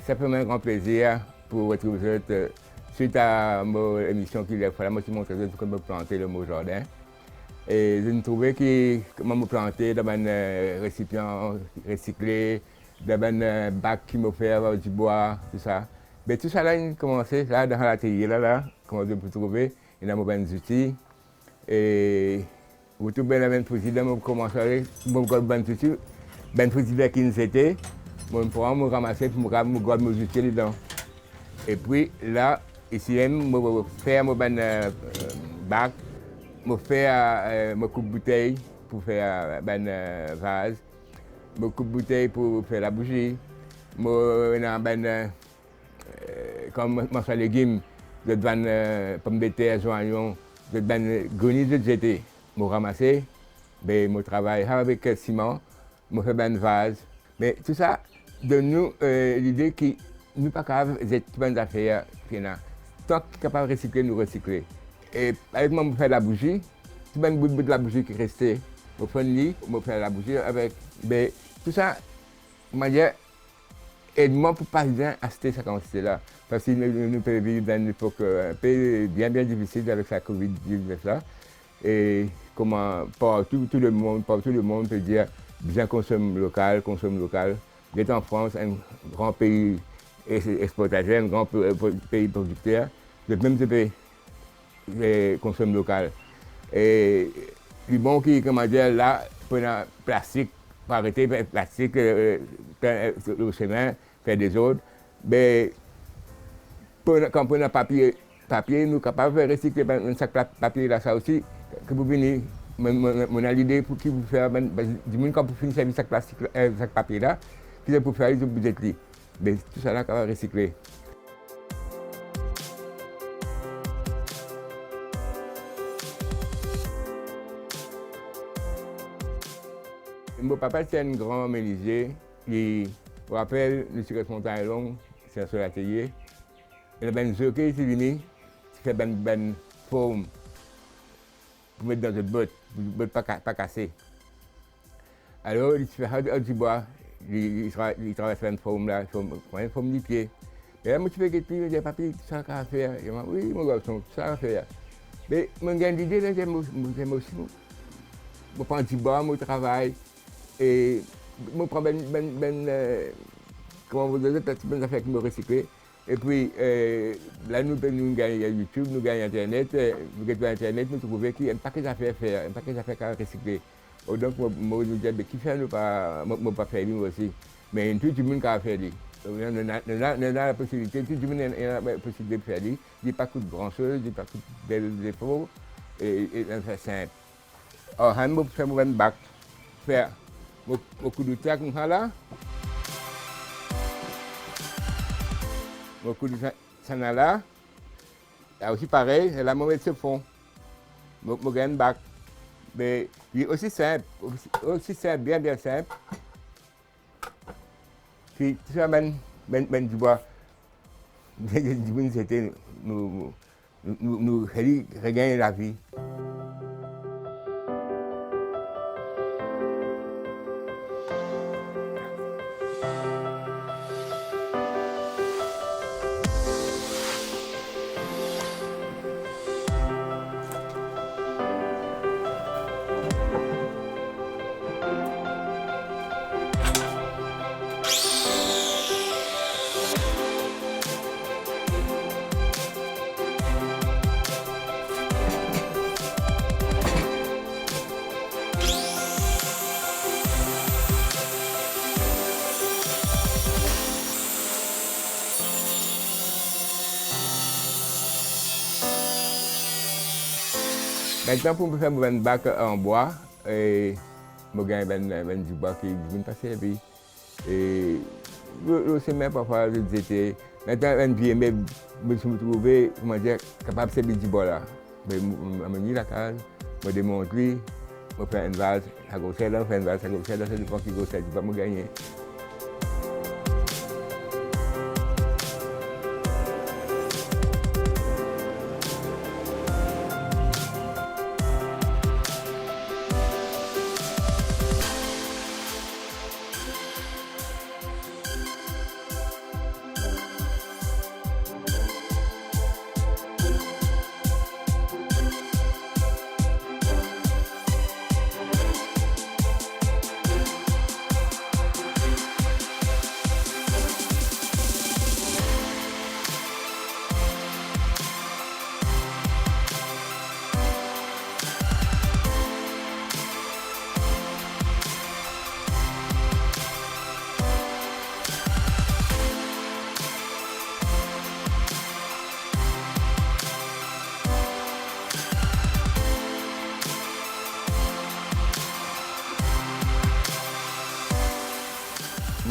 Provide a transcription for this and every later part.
Ça fait un grand plaisir pour retrouver vous suite à mon émission qui est là, moi qui montre comment planter le mot jardin. Et je me trouvais que comment me planter dans un récipient recyclé, dans un bac qui me fait avoir du bois, tout ça. Mais tout ça là, il a commencé là dans l'atelier là, comment je peux trouver, il y a des outils. Et vous trouvez la même chose, je commence à ben outils, ben outils qui nous étaient. Je prends, je ramasse, je garde mes outils dedans. Et puis là, ici, je fais mon bac, je fais ma coupe bouteille pour faire un vase, ma coupe bouteille pour faire la bougie, comme je légumes, je donne pommes de terre, oignons, je donne grenouilles de jeter. Je ramasse, je travaille avec le ciment, je fais un vase. Mais tout ça donne nous l'idée que nous ne sommes pas capables de faire des affaires. Tant qu'on est capable de recycler, nous recycler. Et avec moi, je fais la bougie. Tout le bout de la bougie qui est resté. Je fais un lit, je fais la bougie avec. Mais tout ça, aide-moi pour pas bien acheter cette quantité-là. Parce que nous pouvons vivre dans une époque un peu bien difficile avec la Covid-19. Et comment partout le monde peut dire bien consommer local. J'étais en France, un grand pays exportateur, un grand pays producteur. Je même consommer local. Et le bon qui, comment dire, là, pour le plastique, pour arrêter le plastique, le chemin, faire des autres, mais quand on a papier, nous sommes capables de recycler un sac de papier là, ça aussi, que vous venez, on a l'idée pour qui vous faire, du monde quand vous finissez avec sac plastique, sac papier là, qui c'est pour faire les budgets là. Mais tout ça là, qu'on va recycler. Mon papa, c'est un grand menuisier. Je me rappelle, le secret montagne long, c'est un seul atelier. Il y a un jockey qui est venu, qui fait une forme pour mettre dans une botte, pour ne pas casser. Alors, il fait du bois, il travaille sur une forme là, une forme du pied. Et là, je me suis dit, il dit, papi, tout ça à faire. Il m'a dit, oui, mon garçon, tout ça à faire. Mais mon gain d'idée, j'aime aussi. Je prends du bois, je travaille. Et je prends comment vous dites, des affaires qui me recycler. Et puis là, nous gagnons YouTube, nous gagnons Internet. Nous gagnons Internet, nous trouvons qu'il y a un paquet d'affaires à faire, un paquet d'affaires à recycler. Donc, je me dis, qui fait nous pas faire nous aussi. Mais tout le monde peut faire. On a la possibilité, tout le monde a la possibilité de faire. Il n'y a pas de grand-chose, il n'y a pas de belles efforts. Et c'est simple. Alors, je vais faire mon bac. Faire mon coup de trac là. Mon coup de trac là. Là aussi pareil, là, je vais mettre ce fond. Je gagne un bac. Mais il est aussi simple, bien simple. Puis tout ça, du bois. C'était nous regagner la vie. Maintenant, pour me faire un bac en bois, je gagne du bois qui vient passer. Et le chemin, parfois, j'étais. Maintenant, je me suis trouvé, comment dire, capable de faire du bois là. Je me mis la case, je me démonte, je fais un vase, à gauche, je fais un vase, à gauche, c'est le point qui gauche, je vais me gagner.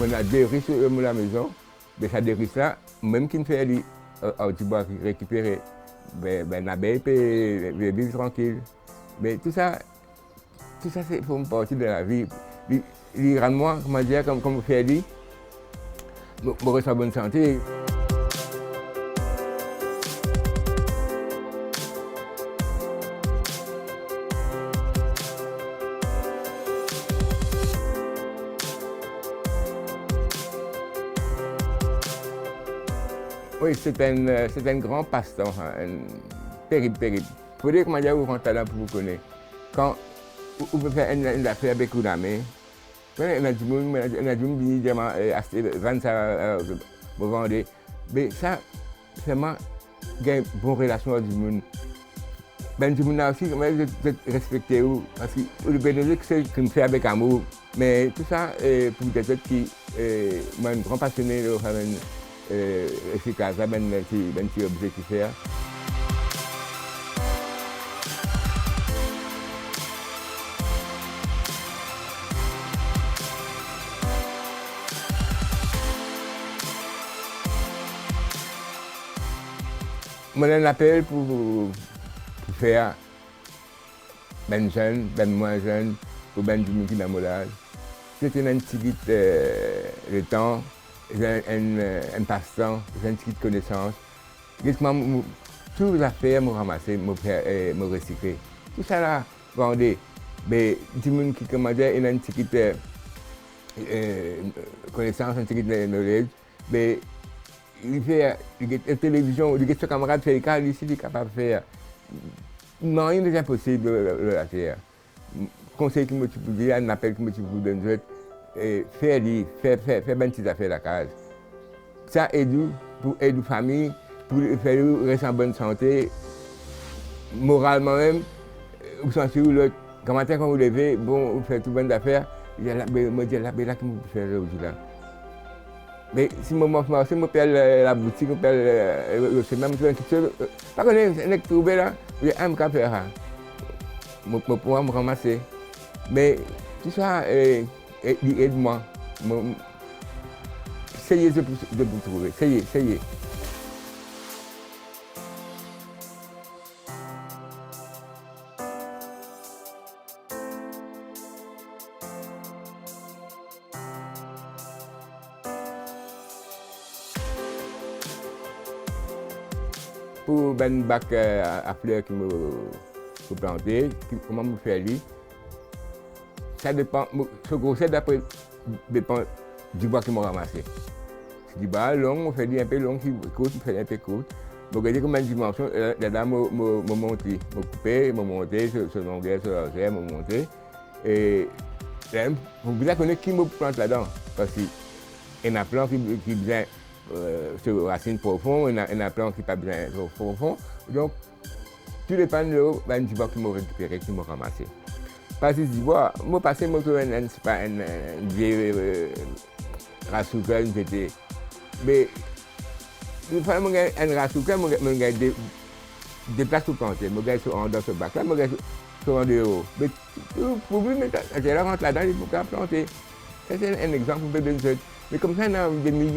On a des risques dans la maison, mais ça des risques là, même qui ne fait rien, tu vas récupérer, ben l'abeille peut vivre tranquille. Mais tout ça c'est pour une partie de la vie. Il rend moi, comment dire, comme on fait dit, je reste en bonne santé. Oui, c'est un grand passe-temps, un terrible. Pour dire comment dire, vous rentrez là pour vous connaître. Quand vous pouvez faire une affaire avec une amie, on a du monde qui dit acheter, vendre ça, vous vendez. Mais ça, vraiment, il y a une bonne relation avec du monde. Ben, du monde aussi, comment respecter vous, parce que le bénéfice, c'est qu'on fait avec amour. Mais tout ça, pour des autres qui, moi, un grand passionné, efficace, ben petit objectif faire. Moi, un appel pour faire ben jeune, ben moins jeune, pour ben du monde qui est dans mon âge. C'est un petit de temps. Un passe-temps, un petit de connaissance. Toutes les affaires, me ramasser, me recycler. Tout ça là, vendez. Mais du monde qui commande, il a une petite connaissance, un petit de knowledge. Mais il fait une télévision, il fait camarade fait le cas, ici, il est capable de faire. Non, il n'est impossible de la faire. Conseil que je peux dire, un appel que je peux donner. Faire bien petites affaires à la case. Ça aide pour aider la famille, pour faire rester en bonne santé, moralement même. Vous sentez où l'autre, quand vous vous levez, bon, vous faites tout bonne affaires, il y a là qui me fait aujourd'hui là. Mais si je perds la boutique, je perds le chemin, je suis tout seul. Pas qu'on est trouvé là, il y a un café là. Je peux pouvoir me ramasser. Mais tout ça, aide-moi. Essayez de vous trouver. Essayez. Pour un bac à fleurs qui me planter, comment me faire lui? Ça dépend, ce grosseur d'après dépend du bois qu'ils m'ont ramassé. Si du bois long, on fait un peu long, court, on fait un peu court. Je regarde comme une dimension, la dame m'a monté, m'a coupé, m'a monté sur longueur, sur largeur, m'a monté. Et vous bien connaître qui me plante là-dedans. Parce qu'il y a un plant qui besoin sur racines profondes, il y a un plant qui n'a pas besoin de profond. Donc, tout dépend de l'eau, du bois qui m'a récupéré, qui m'a ramassé. Parce que je dis, moi, passé, moi, c'est pas une vieille rasouka, mais il faut un rasouka, je des places pour planter. Je suis dans ce bac-là, je suis en dehors. Mais pour lui, je rentre là-dedans, il faut planter. Ça, c'est un exemple pour bébé. Mais comme ça, il y a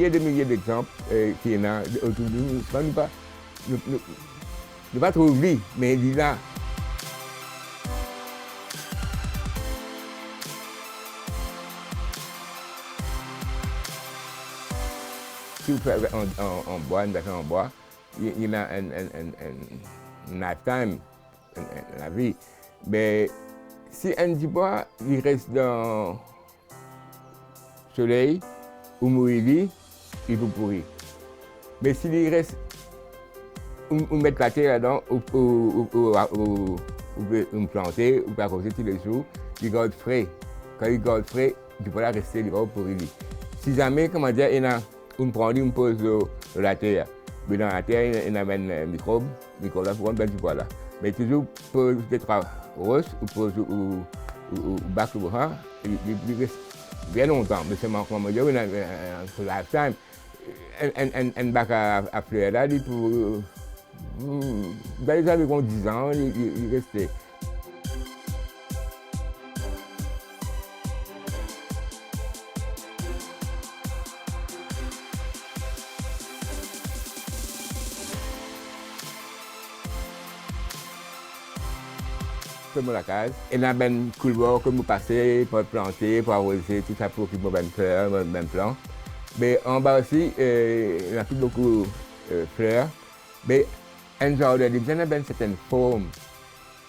des milliers d'exemples qui sont là autour de nous. Ne pas trop oublier, mais il est là. Si vous faites en bois, une affaire en bois, il y a un lifetime, la vie. Mais si un du bois, il reste dans le soleil, ou mourir, il peut pourrir. Mais s'il reste, on met la terre là-dedans, ou planter, ou pas causer tous les jours, il garde frais. Quand il garde frais, il peut pas rester, il va pourrir. Si jamais, comment dire, il y a on prend une pause de la terre. Mais dans la terre, il y a un microbe là pour prendre du poids là. Mais toujours pour être rose ou pour bac ou il reste bien longtemps. Mais c'est comment dire, il y a un lifetime. Un bac à fleurs là, pour dans les années 10 ans, il restait. faire la case. Et là, ben, couloir que nous passons pour planter, pour arroser, tout ça pour qu'il y ait une fleur, une plante. Mais en bas aussi, il y a plus beaucoup de fleurs. Mais un jardin, il y a une certaine forme.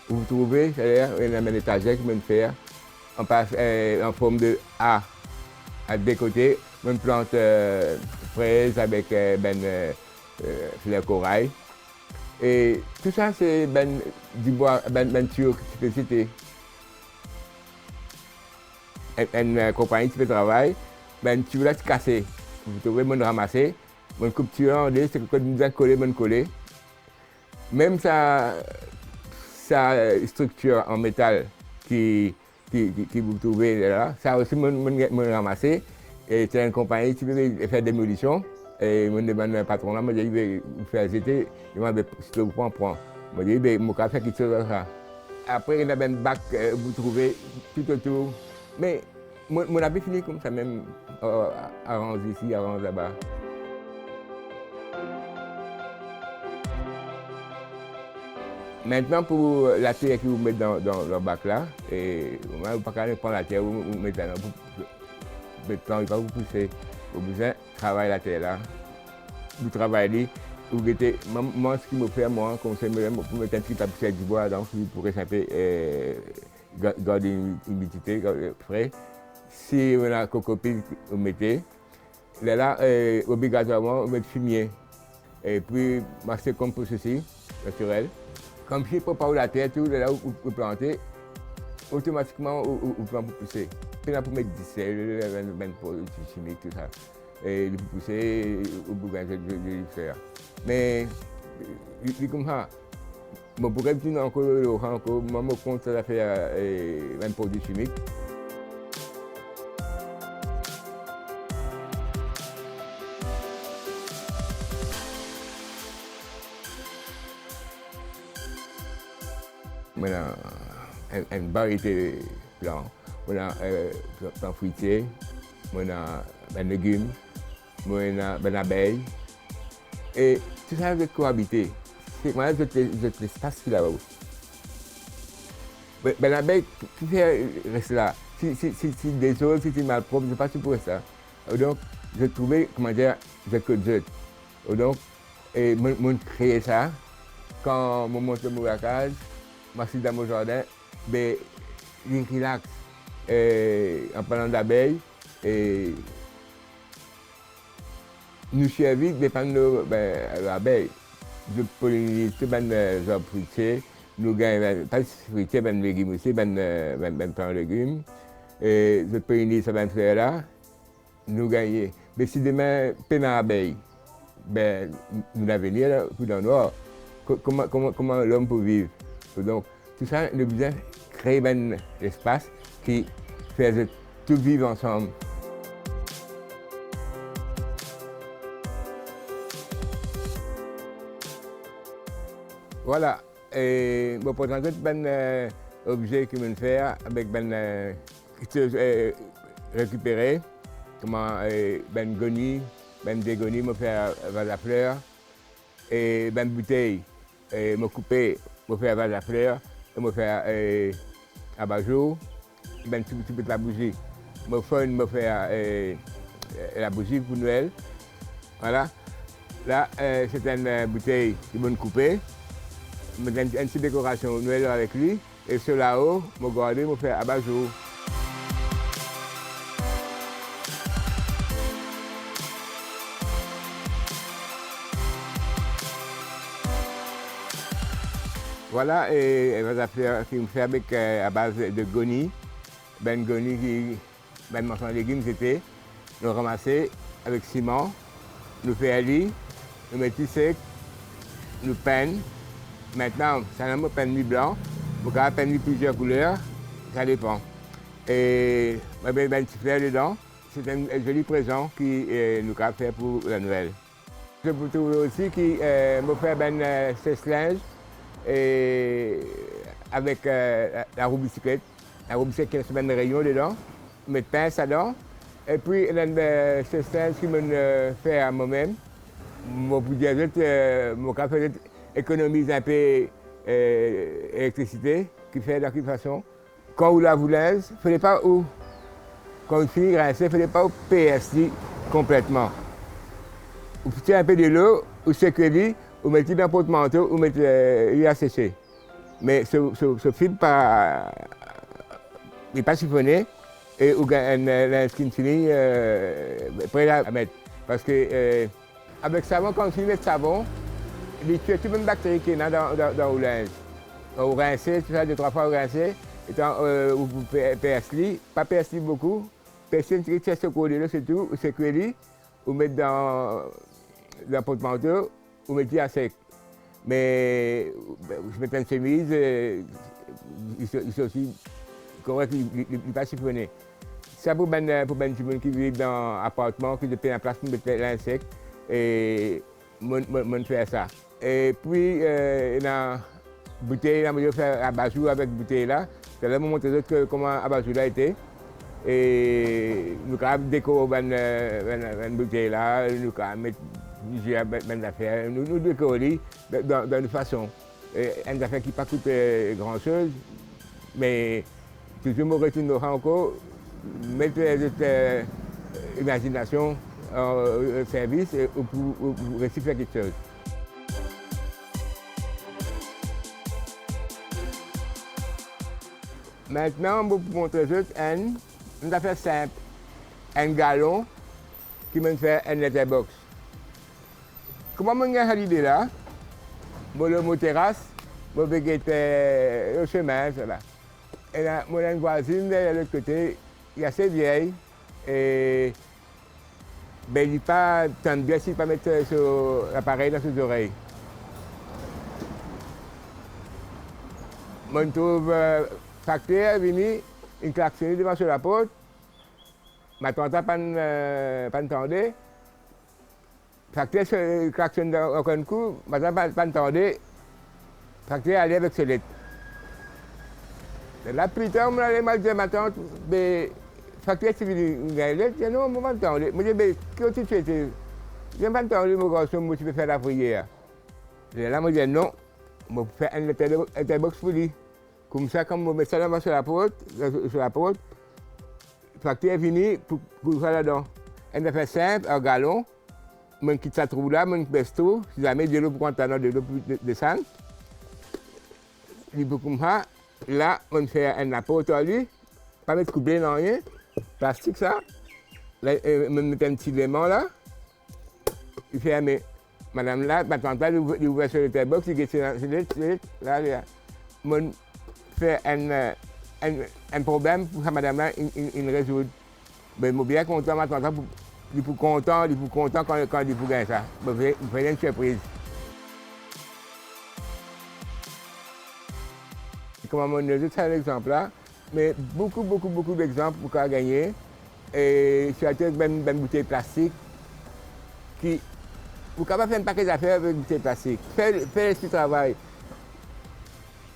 Vous trouvez, c'est-à-dire, il y a une étagère qui peut faire. On passe en forme de A. À deux côtés, une plante fraise avec fleurs corail. Et tout ça, c'est du bois, sur spécificité. Une compagnie qui fait travail, tu veux casser. Vous trouvez, mon ramasser, mon couture en deux, c'est que nous avons collé, mon collé. Même sa structure en métal qui vous trouvez là, ça aussi, mon ramasser. Et c'est une compagnie qui veut faire des démolitions. Et je demande au patron là, je dis, il veut faire jeter, il m'a dit, si vous prends. Je dis, je vais faire quelque chose comme ça. Après, il y a un bac, vous trouvez tout autour. Mais mon habit fini comme ça, même arrange ici, arrange là-bas. Maintenant, pour la terre que vous mettez dans le bac là, et vous ne pouvez pas prendre la terre, vous mettez là, le temps, il va vous pousser. Vous avez besoin de travailler la terre là. Vous travaillez, vous mettez, moi, ce qui me fait, moi, comme c'est, pour mettre un petit tapisserie du bois, donc, vous pourrez garder une humidité frais. Si on a un cocopine, vous mettez. Là, obligatoirement, vous mettez fumier. Et puis, c'est comme pour ceci, naturel. Comme si pour pas la terre, tout là où vous plantez, automatiquement, vous plantez pour pousser. C'est là pour mettre du sel, même pour du chimique, tout ça. Et le pousser, au bout de le faire. Mais, comme ça, je pourrais dire encore, moi, je compte ça faire même produit chimique. On a une variété de plants. On a plants fruitiers, on a des légumes, on a des abeilles. Et tout ça veut cohabiter. C'est moi, l'espace qui est là-bas. L'abeille, tout reste là. Si des autres, si c'est mal propre, je ne sais pas si pour ça. Donc, je trouvais, comment dire, je code. Donc, et je crée ça. Quand je monte mon case, je suis dans mon jardin, je relaxe. En parlant d'abeilles, nous servons dépendant de l'abeille. Je pollinise tous les arbres fruitiers. Nous gagnons pas fruitiers, des légumes aussi, des plants légumes. Et je pollinise ces fleurs là. Nous gagnons. Mais si demain, peine à l'abeille, nous l'avenir, pour dans le noir, comment l'homme peut vivre. Donc, tout ça, nous besoin créer un espace qui fait tout vivre ensemble. Voilà, et je présente un objet que je fais avec récupéré, comment goni, des gonis, je fais vase à fleurs, et bouteille, je coupe, je fais vase à fleurs, et je fais abat-jour, tout petit peu de la bougie. Je fais la bougie pour Noël. Voilà. Là, c'est une bouteille qui est coupée. Je fais une petite décoration Noël avec lui. Et sur là-haut, je garde, je fais abat-jour. Voilà, et qui me fait avec à base de goni. Goni qui, marchand de légumes, c'était, nous ramasser avec ciment, nous faire lit, nous mettre sec, nous peindre. Maintenant, ça n'a pas peint blanc, vous pouvez peindre plusieurs couleurs, ça dépend. Et un petit fleur dedans, c'est un joli présent qui nous a fait pour la Noël. Je peux trouver aussi qui me fait sèche-linge avec la roue bicyclette. La roue bicyclette qui a un rayon dedans, mettre pince dedans. Et puis, il y a un sèche-linge qui me fait à moi-même. Mon budget, mon café économise un peu d'électricité. qui fait de quelle façon. Quand vous lavez linge, il ne fallait pas où, quand vous finissez de rincer, il ne fallait pas au PSI complètement. Vous foutez un peu de l'eau, vous sécurez, vous mettez dans un porte-manteau, vous mettez à sécher. Mais ce fil n'est pas chiffonné et vous avez un skin fini prêt à mettre. Parce que avec savon, quand vous finissez de savon, il tue toutes les bactéries qui sont dans le linge. Vous rincez, tout ça, 2-3 fois vous rincez, vous percez, pas percez beaucoup, percez une petite pièce de l'eau, c'est tout, vous sécurez, vous mettez dans le porte-manteau, vous mettez à sec. Mais je mets une chemise, il sont aussi correct, il n'est pas chiffonné. Ça pour les gens qui vivent dans un appartement, qui ont une place pour mettre l'insecte, et je fais ça. Et puis, il y a une bouteille, je fais un abajou avec cette bouteille-là. C'est là que je montre comment l'abajou a été. Et nous avons décoré une bouteille-là, nous avons mis des affaires, nous décorons dans une façon. Une affaire qui ne coûte pas grand-chose, mais toujours me retourne encore, mettre cette imagination au service pour réussir à faire quelque chose. Maintenant, je vais vous montrer une affaire simple. Un galon qui me fait un letterbox. Comment je gagne cette idée-là? Je vais à la terrasse, je vais guetter au chemin. Et là, j'ai une voisine de l'autre côté, elle est assez vieille. Et il n'est pas tant bien s'il ne pas mettre l'appareil dans ses oreilles. Je trouve facteur est venu, une klaxonné devant sur la porte. Ma tante n'a pas entendu. Facteur klaxonne encore un coup, ma tante n'a pas entendu. Facteur allait avec ses lettres. Là, plus tard, je allais mal dire à ma tante, mais facteur est venu une lettre. Je dis non, je ne pas entendu. Je dis, mais qu'est-ce que tu fais? Je n'ai pas entendu, mon garçon, tu peux faire la prière. Et là, je dis non, je vais faire un letterbox pour lui. Comme ça, quand je mets ça sur la porte, le facteur est venu pour faire là-dedans. Elle fait simple, un galon, je quitte ça trou là, je baisse tout, si jamais de l'eau pour contenir de l'eau pour descendre. Comme ça, là, on fait un apôtre à lui, pas mettre couplé dans rien, plastique ça. Là, je mets un petit lemon là, il fait aimer. Madame là, ma tante là, il ouvre sur le letterbox, il est là, fait un problème pour que madame-là il résoudre. Mais je suis bien content, ma tante, il est content quand il faut gagner ça. Je fais une surprise. Comme on a dit, c'est un exemple là, mais beaucoup d'exemples pour gagner. Et surtout avec une bouteille plastique qui. Vous pouvez faire un paquet d'affaires avec une bouteille plastique. Faire ce travail.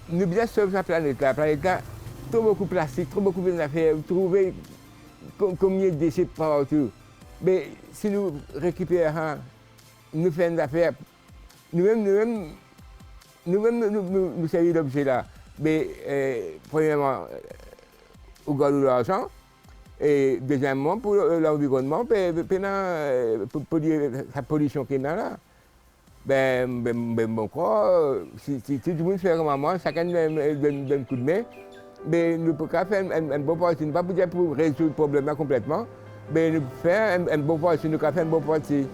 Nous bien sauver la planète. La planète là, trop beaucoup de plastique, trop beaucoup d'affaires. Vous trouvez combien de déchets partout. Mais si nous récupérons, nous faisons des affaires, nous-mêmes nous servons d'objets là. Mais premièrement, au gagne de l'argent. Et deuxièmement, pour l'environnement, pour la pollution qu'il y a là. Bon, si tout le monde fait comme moi, chacun donne un coup de main, mais nous ne pouvons pas faire un bon parti, pas pour résoudre le problème complètement, mais nous faisons un bon parti, nous pouvons faire un bon parti.